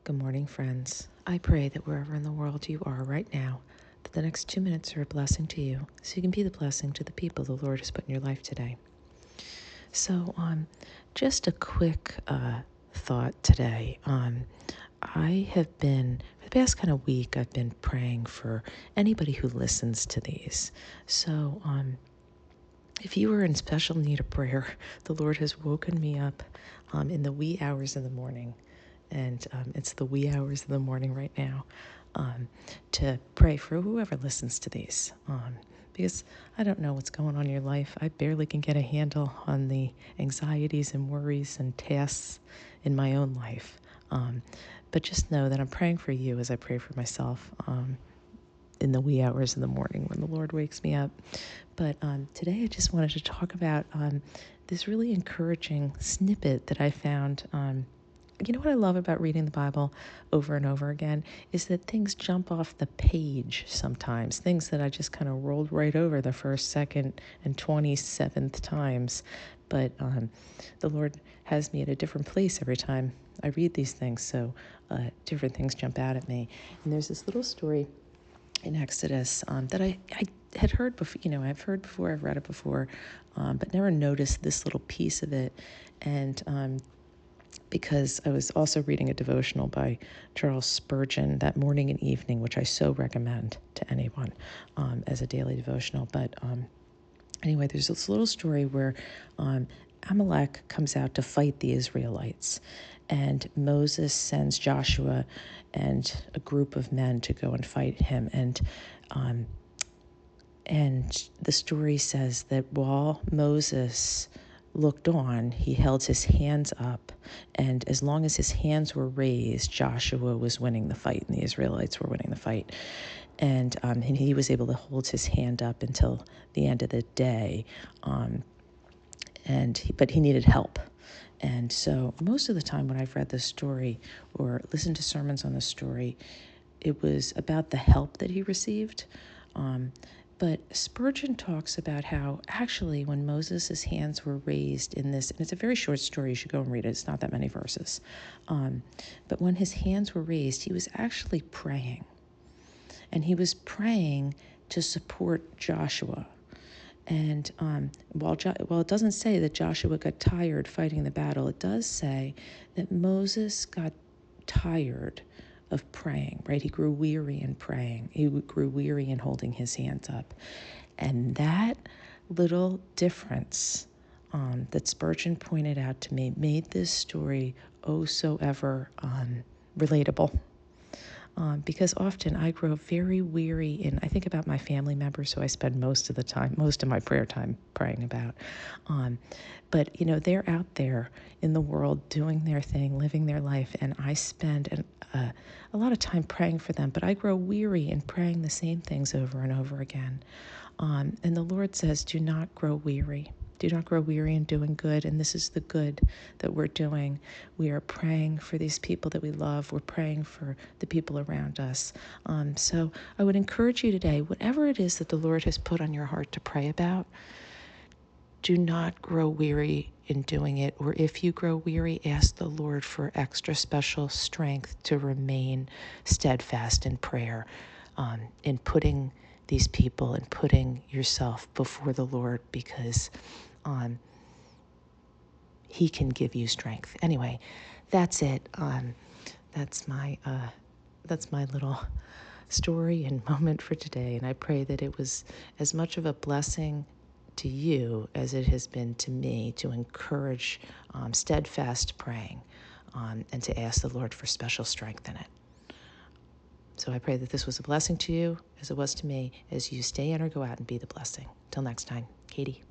Good morning, friends. I pray that wherever in the world you are right now, that the next 2 minutes are a blessing to you, so you can be the blessing to the people the Lord has put in your life today. So, just a quick thought today. I have been, for the past kind of week, I've been praying for anybody who listens to these. So, if you are in special need of prayer, the Lord has woken me up in the wee hours of the morning, and it's the wee hours of the morning right now, to pray for whoever listens to these. Because I don't know what's going on in your life. I barely can get a handle on the anxieties and worries and tasks in my own life. But just know that I'm praying for you as I pray for myself. In the wee hours of the morning when the Lord wakes me up. But today I just wanted to talk about this really encouraging snippet that I found. You know what I love about reading the Bible over and over again is that things jump off the page sometimes, things that I just kind of rolled right over the first, second, and 27th times. But the Lord has me at a different place every time I read these things, so different things jump out at me. And there's this little story in Exodus that I had heard before. I've heard before, I've read it before, but never noticed this little piece of it. And because I was also reading a devotional by Charles Spurgeon that morning and evening, which I so recommend to anyone as a daily devotional. But anyway, there's this little story where Amalek comes out to fight the Israelites, and Moses sends Joshua and a group of men to go and fight him. And the story says that while Moses looked on, he held his hands up, and as long as his hands were raised, Joshua was winning the fight, and the Israelites were winning the fight. And he was able to hold his hand up until the end of the day, but he needed help. And so most of the time when I've read this story or listened to sermons on this story, it was about the help that he received. But Spurgeon talks about how actually when Moses' hands were raised in this, and it's a very short story, you should go and read it, it's not that many verses. But when his hands were raised, he was actually praying. And he was praying to support Joshua. And while it doesn't say that Joshua got tired fighting the battle, it does say that Moses got tired of praying, right? He grew weary in praying. He grew weary in holding his hands up. And that little difference that Spurgeon pointed out to me made this story oh so ever relatable. Because often I grow very weary, and I think about my family members who I spend most of my prayer time praying about. But, they're out there in the world doing their thing, living their life, and I spend a lot of time praying for them, but I grow weary in praying the same things over and over again. And the Lord says, do not grow weary. Do not grow weary in doing good. And this is the good that we're doing. We are praying for these people that we love. We're praying for the people around us. So I would encourage you today, whatever it is that the Lord has put on your heart to pray about, do not grow weary in doing it. Or if you grow weary, ask the Lord for extra special strength to remain steadfast in prayer, in putting these people and putting yourself before the Lord, because He can give you strength. Anyway, that's it. That's my little story and moment for today, and I pray that it was as much of a blessing to you as it has been to me to encourage steadfast praying, and to ask the Lord for special strength in it. So I pray that this was a blessing to you as it was to me, as you stay in or go out and be the blessing. Till next time, Katie.